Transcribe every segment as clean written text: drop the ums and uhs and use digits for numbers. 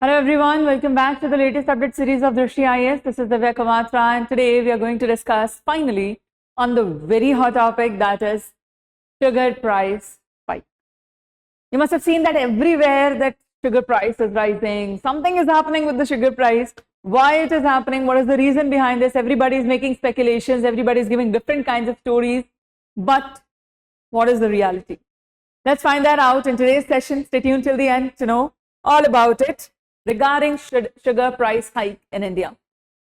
Hello everyone, welcome back to the latest update series of Drishti IAS. This is Divya Kamatra and today we are going to discuss finally on the very hot topic, that is sugar price spike. You must have seen that everywhere that sugar price is rising. Something is happening with the sugar price. Why it is happening, what is the reason behind this? Everybody is making speculations, everybody is giving different kinds of stories. But what is the reality? Let's find that out in today's session. Stay tuned till the end to know all about it regarding sugar price hike in India.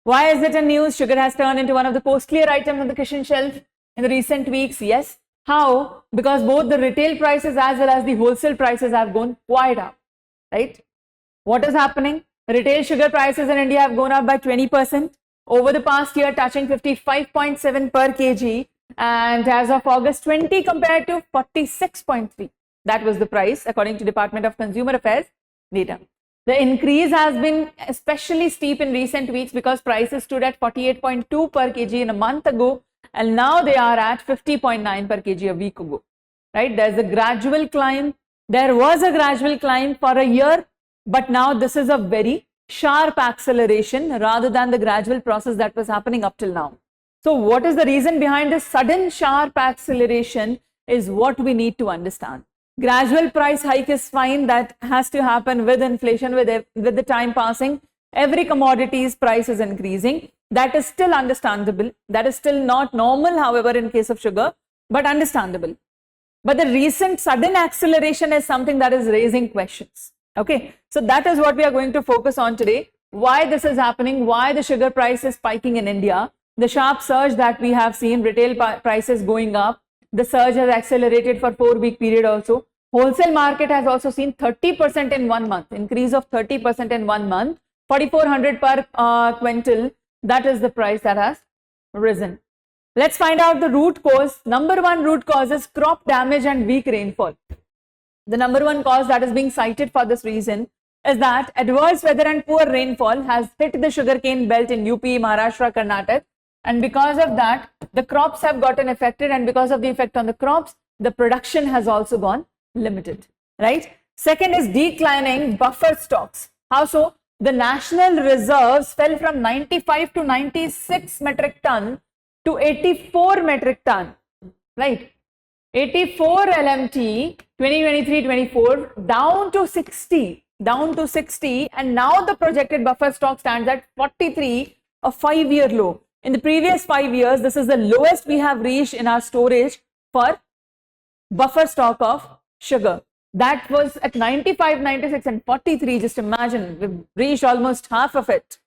Why is it in news? Sugar has turned into one of the post-clear items on the kitchen shelf in the recent weeks. Yes. How? Because both the retail prices as well as the wholesale prices have gone quite up, right? What is happening? Retail sugar prices in India have gone up by 20% over the past year, touching 55.7 per kg. And as of August 20 compared to 46.3. That was the price according to Department of Consumer Affairs data. The increase has been especially steep in recent weeks because prices stood at 48.2 per kg in a month ago and now they are at 50.9 per kg a week ago, right? There's a gradual climb. There was a gradual climb for a year, but now this is a very sharp acceleration rather than the gradual process that was happening up till now. So what is the reason behind this sudden sharp acceleration is what we need to understand. Gradual price hike is fine, that has to happen with inflation, with the time passing. Every commodity's price is increasing. That is still understandable. That is still not normal, however, in case of sugar, but understandable. But the recent sudden acceleration is something that is raising questions. Okay, so that is what we are going to focus on today. Why this is happening, why the sugar price is spiking in India. The sharp surge that we have seen, retail prices going up, the surge has accelerated for 4-week period also. Wholesale market has also seen 30% in 1 month, increase of 30% in 1 month, 4,400 per quintal. That is the price that has risen. Let's find out the root cause. Number one root cause is crop damage and weak rainfall. The number one cause that is being cited for this reason is that adverse weather and poor rainfall has hit the sugarcane belt in UP, Maharashtra, Karnataka. And because of that, the crops have gotten affected, and because of the effect on the crops, the production has also gone limited, right? Second is declining buffer stocks. How so? The national reserves fell from 95 to 96 metric ton to 84 metric ton, right? 84 LMT 2023-24 down to 60, and now the projected buffer stock stands at 43, a 5-year low. In the previous 5 years, this is the lowest we have reached in our storage for buffer stock of sugar. That was at 95, 96 and 43. Just imagine, we've reached almost half of it.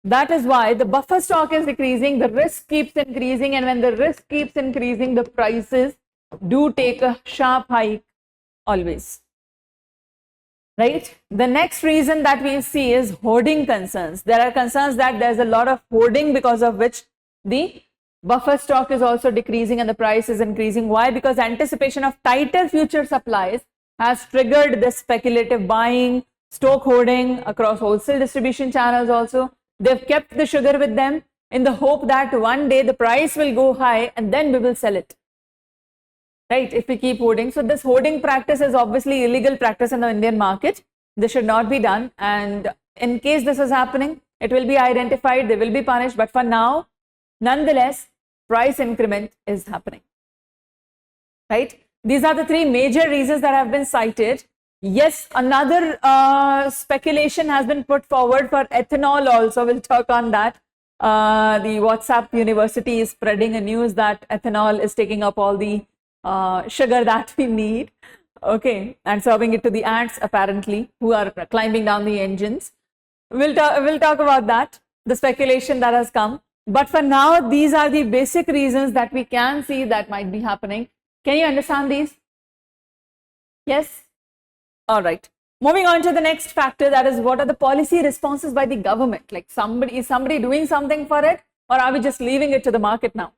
That is why the buffer stock is decreasing, the risk keeps increasing, and when the risk keeps increasing, the prices do take a sharp hike always. Right? The next reason that we see is hoarding concerns. There are concerns that there's a lot of hoarding because of which the buffer stock is also decreasing and the price is increasing. Why? Because anticipation of tighter future supplies has triggered this speculative buying, stock hoarding across wholesale distribution channels also. They've kept the sugar with them in the hope that one day the price will go high and then we will sell it. Right, if we keep hoarding. So this hoarding practice is obviously illegal practice in the Indian market. This should not be done, and in case this is happening, it will be identified, they will be punished. But for now, nonetheless, price increment is happening. Right, these are the three major reasons that have been cited. Yes, another speculation has been put forward for ethanol also. We'll talk on that. The WhatsApp University is spreading a news that ethanol is taking up all the sugar that we need, okay, and serving it to the ants apparently, who are climbing down the engines. We'll talk about that, the speculation that has come. But for now, these are the basic reasons that we can see that might be happening. Can you understand these? Yes? All right. Moving on to the next factor, that is, what are the policy responses by the government? Like, is somebody doing something for it, or are we just leaving it to the market now?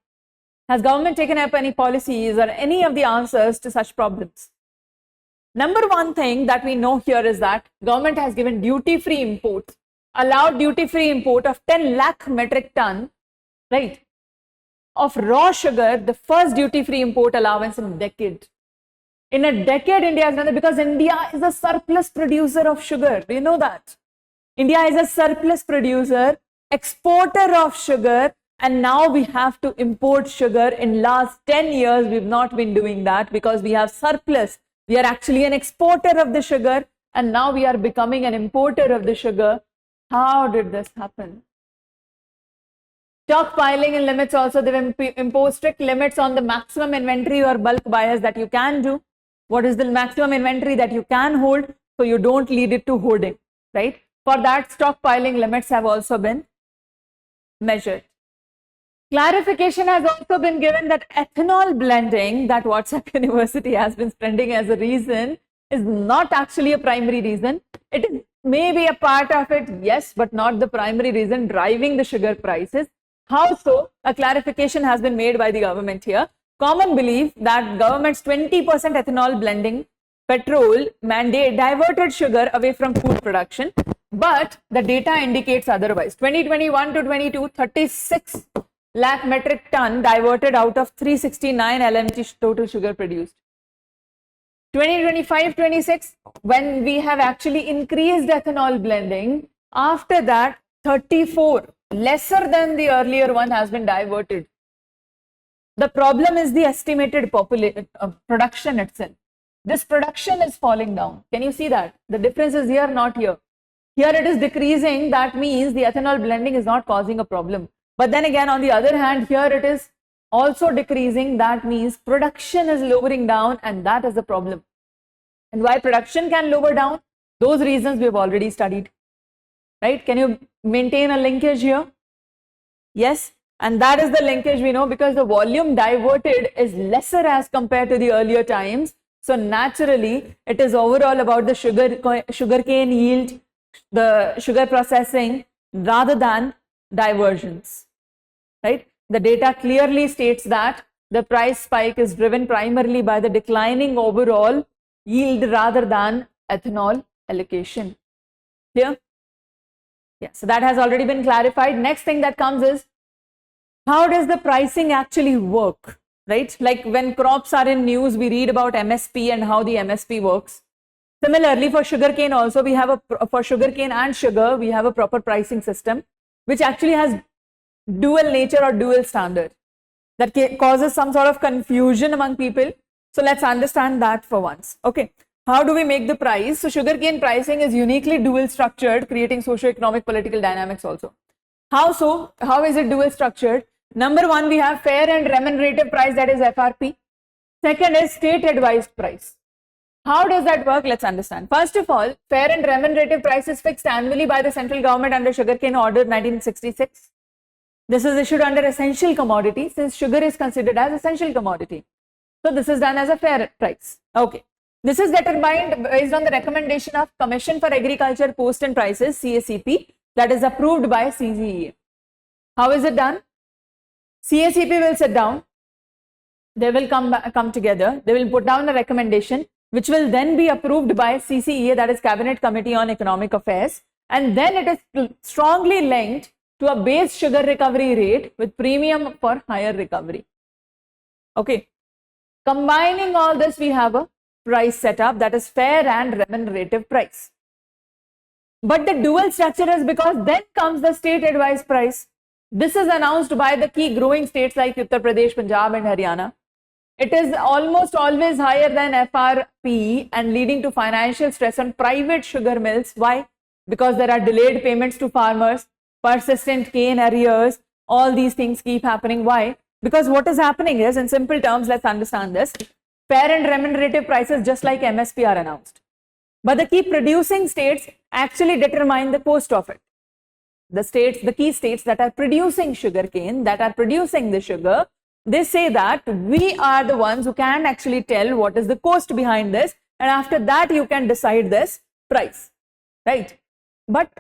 Has government taken up any policies or any of the answers to such problems? Number one thing that we know here is that government has given duty-free import, allowed duty-free import of 10 lakh metric ton, right, of raw sugar, the first duty-free import allowance in a decade. In a decade, India has done it because India is a surplus producer of sugar. Do you know that? India is a surplus producer, exporter of sugar, and now we have to import sugar. In last 10 years, we've not been doing that because we have surplus. We are actually an exporter of the sugar, and now we are becoming an importer of the sugar. How did this happen? Stockpiling and limits also, they've imposed strict limits on the maximum inventory or bulk buyers that you can do. What is the maximum inventory that you can hold so you don't lead it to hoarding, right? For that, stockpiling limits have also been measured. Clarification has also been given that ethanol blending that WhatsApp University has been spreading as a reason is not actually a primary reason. It is maybe a part of it, yes, but not the primary reason driving the sugar prices. How so? A clarification has been made by the government here. Common belief that government's 20% ethanol blending petrol mandate diverted sugar away from food production, but the data indicates otherwise. 2021 to 22, 36 lakh metric ton diverted out of 369 LMT total sugar produced. 2025-26, when we have actually increased ethanol blending, after that 34, lesser than the earlier one, has been diverted. The problem is the estimated production itself. This production is falling down. Can you see that? The difference is here, not here. Here it is decreasing. That means the ethanol blending is not causing a problem. But then again, on the other hand, here it is also decreasing. That means production is lowering down, and that is the problem. And why production can lower down? Those reasons we have already studied. Right? Can you maintain a linkage here? Yes. And that is the linkage we know, because the volume diverted is lesser as compared to the earlier times. So naturally, it is overall about the sugarcane yield, the sugar processing, rather than diversions. Right? The data clearly states that the price spike is driven primarily by the declining overall yield rather than ethanol allocation. Here? Yeah, so that has already been clarified. Next thing that comes is, how does the pricing actually work, right? Like when crops are in news, we read about MSP and how the MSP works. Similarly, for sugarcane also, we have for sugarcane and sugar, we have a proper pricing system, which actually has dual nature or dual standard that causes some sort of confusion among people. So let's understand that for once. Okay. How do we make the price? So sugarcane pricing is uniquely dual structured, creating socio-economic political dynamics also. How so? How is it dual structured? Number one, we have fair and remunerative price, that is FRP. Second is state advised price. How does that work? Let's understand. First of all, fair and remunerative price is fixed annually by the central government under Sugarcane Order 1966. This is issued under essential commodity, since sugar is considered as essential commodity. So this is done as a fair price. Okay. This is determined based on the recommendation of Commission for Agriculture Post and Prices, CACP, that is approved by CGEA. How is it done? CACP will sit down, they will come together, they will put down a recommendation which will then be approved by CCEA, that is Cabinet Committee on Economic Affairs, and then it is strongly linked to a base sugar recovery rate with premium for higher recovery. Okay, combining all this, we have a price setup, that is fair and remunerative price. But the dual structure is because then comes the state advised price. This is announced by the key growing states like Uttar Pradesh, Punjab and Haryana. It is almost always higher than FRP and leading to financial stress on private sugar mills. Why? Because there are delayed payments to farmers, persistent cane arrears, all these things keep happening. Why? Because what is happening is, in simple terms, let's understand this, fair and remunerative prices just like MSP are announced. But the key producing states actually determine the cost of it. The key states that are producing sugarcane, that are producing the sugar, they say that we are the ones who can actually tell what is the cost behind this, and after that you can decide this price, right? But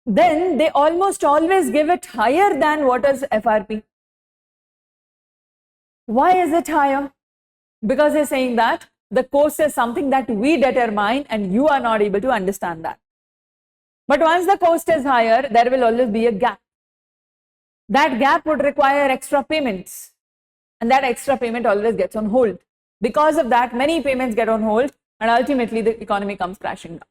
then they almost always give it higher than what is FRP. Why is it higher? Because they're saying that the cost is something that we determine and you are not able to understand that. But once the cost is higher, there will always be a gap. That gap would require extra payments, and that extra payment always gets on hold. Because of that, many payments get on hold and ultimately the economy comes crashing down.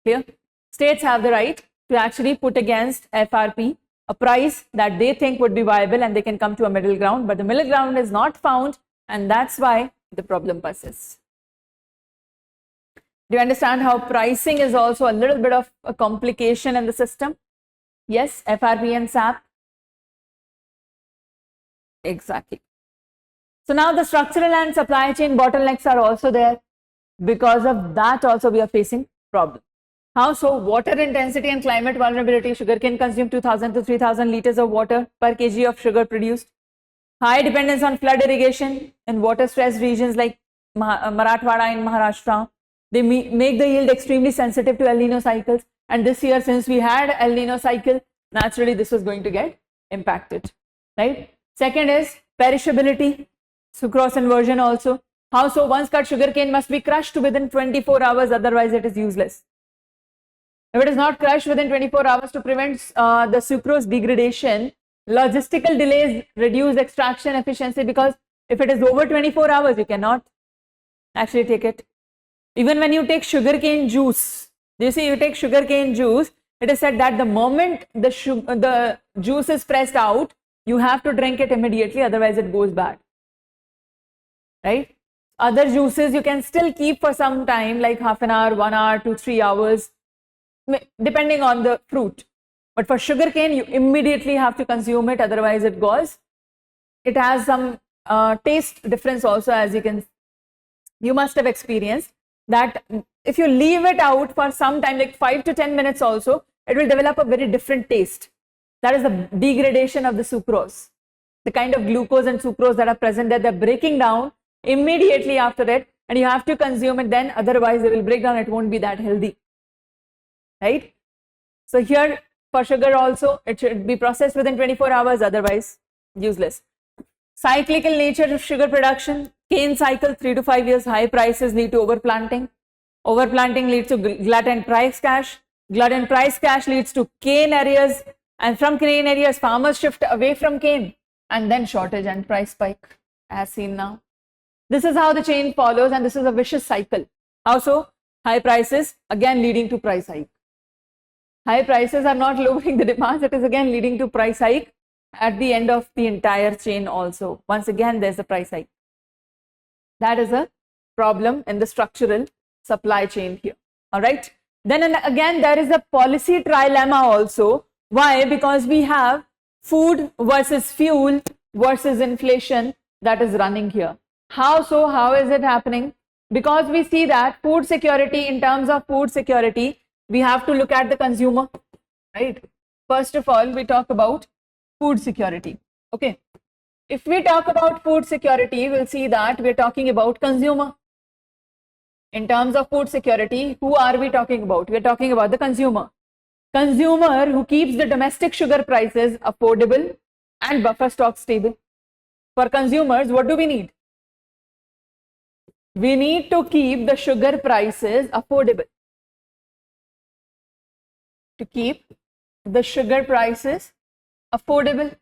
Clear? States have the right to actually put against FRP a price that they think would be viable and they can come to a middle ground, but the middle ground is not found and that's why the problem persists. Do you understand how pricing is also a little bit of a complication in the system? Yes, FRP and SAP. Exactly. So now the structural and supply chain bottlenecks are also there. Because of that also we are facing problem. How so? Water intensity and climate vulnerability. Sugarcane consume 2000 to 3000 liters of water per kg of sugar produced. High dependence on flood irrigation in water stressed regions like Marathwada in Maharashtra. They make the yield extremely sensitive to El Nino cycles. And this year, since we had El Nino cycle, naturally this was going to get impacted, right? Second is perishability, sucrose inversion also. How so? Once cut sugarcane must be crushed within 24 hours, otherwise it is useless. If it is not crushed within 24 hours to prevent the sucrose degradation, logistical delays reduce extraction efficiency, because if it is over 24 hours, you cannot actually take it. Even when you take sugarcane juice, you see, you take sugarcane juice, it is said that the moment the juice is pressed out, you have to drink it immediately, otherwise it goes bad, right? Other juices you can still keep for some time, like half an hour, 1 hour, 2, 3 hours, depending on the fruit. But for sugarcane, you immediately have to consume it, otherwise it goes. It has some taste difference also, as you must have experienced that if you leave it out for some time, like 5 to 10 minutes also, it will develop a very different taste. That is the degradation of the sucrose. The kind of glucose and sucrose that are present there, they're breaking down immediately after it, and you have to consume it then, otherwise they will break down, it won't be that healthy, right? So here for sugar also, it should be processed within 24 hours, otherwise useless. Cyclical nature of sugar production, cane cycle 3 to 5 years, high prices lead to overplanting. Overplanting leads to glut and price crash. Glut and price crash leads to cane areas, and from cane areas, farmers shift away from cane, and then shortage and price spike, as seen now. This is how the chain follows, and this is a vicious cycle. How so? High prices, again leading to price hike. High prices are not lowering the demand, it is again leading to price hike at the end of the entire chain also. Once again, there's a price hike. That is a problem in the structural supply chain here. All right. Then again, there is a policy trilemma also. Why? Because we have food versus fuel versus inflation that is running here. How so? How is it happening? Because we see that food security, in terms of food security, we have to look at the consumer, right? First of all, we talk about food security. Okay. If we talk about food security, we'll see that we're talking about consumer. In terms of food security, who are we talking about? We're talking about the consumer. Consumer who keeps the domestic sugar prices affordable and buffer stock stable. For consumers, what do we need? We need to keep the sugar prices affordable. To keep the sugar prices affordable.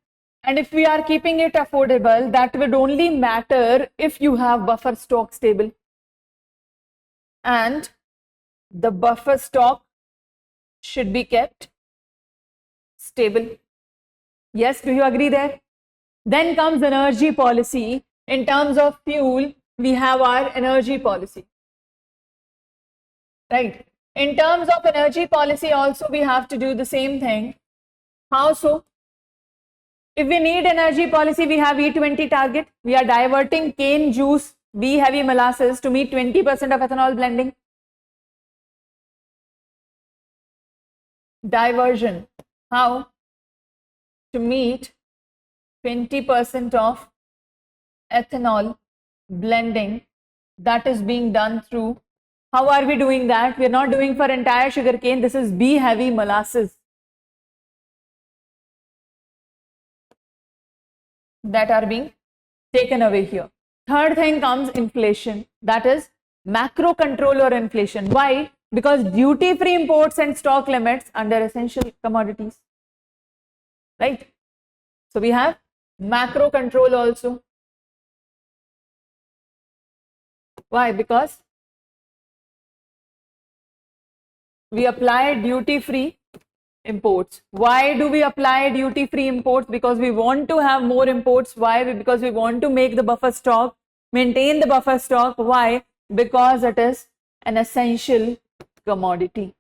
And if we are keeping it affordable, that would only matter if you have buffer stock stable. And the buffer stock should be kept stable. Yes, do you agree there? Then comes energy policy. In terms of fuel, we have our energy policy. Right. In terms of energy policy also, we have to do the same thing. How so? If we need energy policy, we have E20 target. We are diverting cane juice, B heavy molasses to meet 20% of ethanol blending. Diversion. How? To meet 20% of ethanol blending that is being done through. How are we doing that? We are not doing for entire sugarcane. This is B heavy molasses that are being taken away here. Third thing comes inflation, that is macro control or inflation. Why? Because duty-free imports and stock limits under essential commodities, right? So we have macro control also. Why? Because we apply duty-free imports. Why do we apply duty-free imports? Because we want to have more imports. Why? Because we want to make the buffer stock, maintain the buffer stock. Why? Because it is an essential commodity.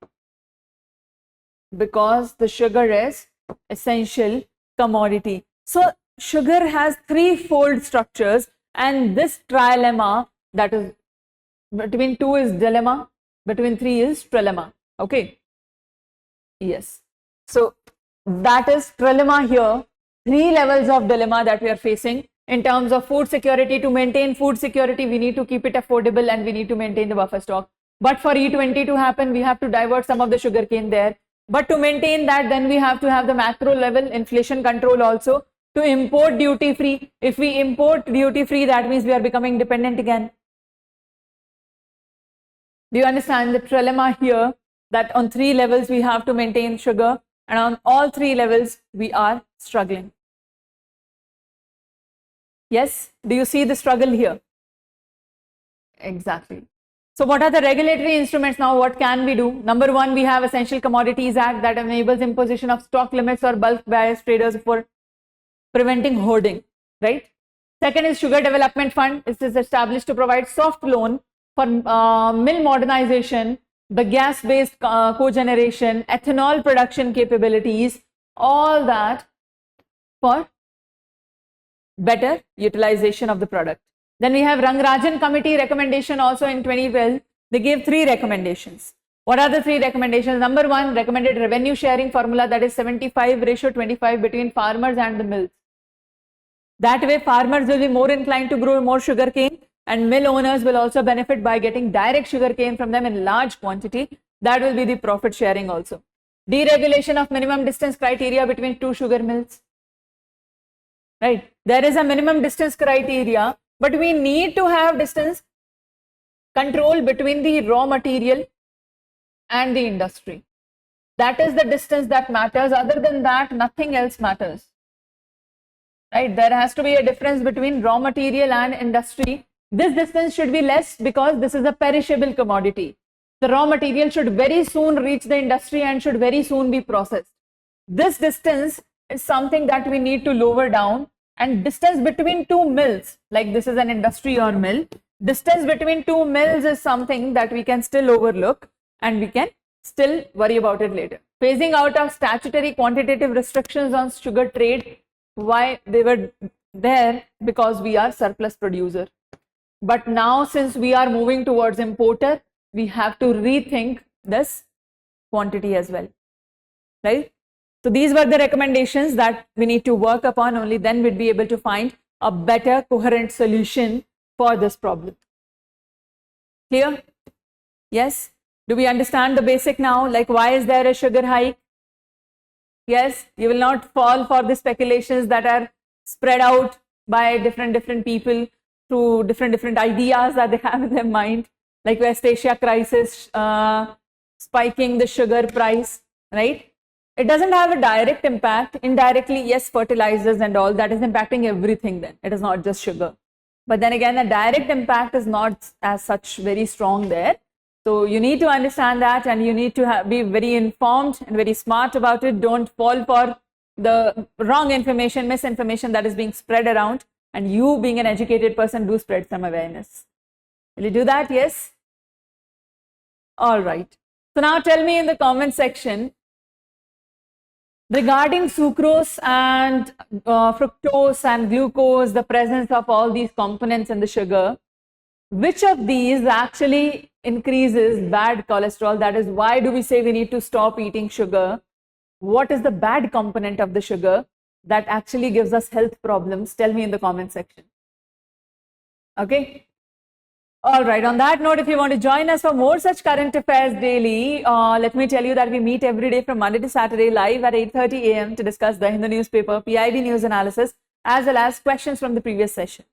Because the sugar is essential commodity. So sugar has threefold structures, and this trilemma, that is between 2 is dilemma, between 3 is trilemma. Okay. Yes. So that is trilemma here. 3 levels of dilemma that we are facing in terms of food security. To maintain food security, we need to keep it affordable and we need to maintain the buffer stock. But for E20 to happen, we have to divert some of the sugarcane there. But to maintain that, then we have to have the macro level inflation control also. To import duty free, if we import duty free, that means we are becoming dependent again. Do you understand the trilemma here, that on 3 levels we have to maintain sugar, and on all 3 levels we are struggling? Yes, do you see the struggle here? Exactly. So what are the regulatory instruments now? What can we do? Number 1, we have Essential Commodities Act that enables imposition of stock limits or bulk bias traders for preventing hoarding, right? Second is Sugar Development Fund. This is established to provide soft loan for mill modernization, the gas-based cogeneration, ethanol production capabilities, all that for better utilization of the product. Then we have Rangarajan Committee recommendation also in 2012. They gave 3 recommendations. What are the 3 recommendations? Number 1, recommended revenue sharing formula, that is 75:25 between farmers and the mills. That way farmers will be more inclined to grow more sugarcane, and mill owners will also benefit by getting direct sugarcane from them in large quantity. That will be the profit sharing also. Deregulation of minimum distance criteria between 2 sugar mills. Right? There is a minimum distance criteria, but we need to have distance control between the raw material and the industry. That is the distance that matters. Other than that, nothing else matters. Right? There has to be a difference between raw material and industry. This distance should be less because this is a perishable commodity. The raw material should very soon reach the industry and should very soon be processed. This distance is something that we need to lower down, and distance between 2 mills, like this is an industry or mill, distance between 2 mills is something that we can still overlook and we can still worry about it later. Phasing out of statutory quantitative restrictions on sugar trade. Why they were there? Because we are surplus producer. But now since we are moving towards importer, we have to rethink this quantity as well, right? So these were the recommendations that we need to work upon. Only then we'd be able to find a better coherent solution for this problem. Clear? Yes? Do we understand the basic now? Like, why is there a sugar hike? Yes, you will not fall for the speculations that are spread out by different people through different ideas that they have in their mind, like West Asia crisis, spiking the sugar price, right? It doesn't have a direct impact. Indirectly, yes, fertilizers and all that is impacting everything then. It is not just sugar. But then again, the direct impact is not as such very strong there. So you need to understand that, and you need to be very informed and very smart about it. Don't fall for the wrong information, misinformation that is being spread around, and you being an educated person, do spread some awareness. Will you do that? Yes? All right. So now tell me in the comment section, regarding sucrose and fructose and glucose, the presence of all these components in the sugar, which of these actually increases bad cholesterol? That is, why do we say we need to stop eating sugar? What is the bad component of the sugar that actually gives us health problems? Tell me in the comment section. Okay. All right. On that note, if you want to join us for more such current affairs daily, let me tell you that we meet every day from Monday to Saturday live at 8:30 a.m. to discuss the Hindu newspaper, PIB news analysis, as well as questions from the previous session.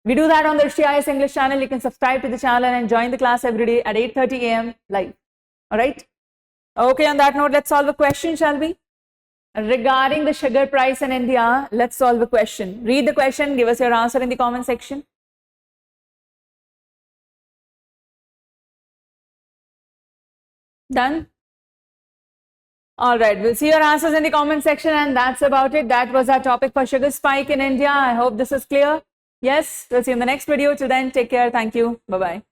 We do that on the Drishti IAS English channel. You can subscribe to the channel and join the class every day at 8:30 a.m. live. All right. Okay. On that note, let's solve a question, shall we? Regarding the sugar price in India, let's solve a question. Read the question. Give us your answer in the comment section. Done? All right, we'll see your answers in the comment section, and that's about it. That was our topic for sugar spike in India. I hope this is clear. Yes, we'll see you in the next video. Till then, take care. Thank you. Bye-bye.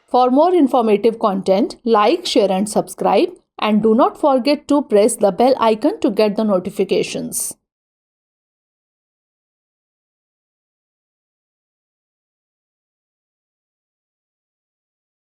For more informative content, like, share and subscribe, and do not forget to press the bell icon to get the notifications.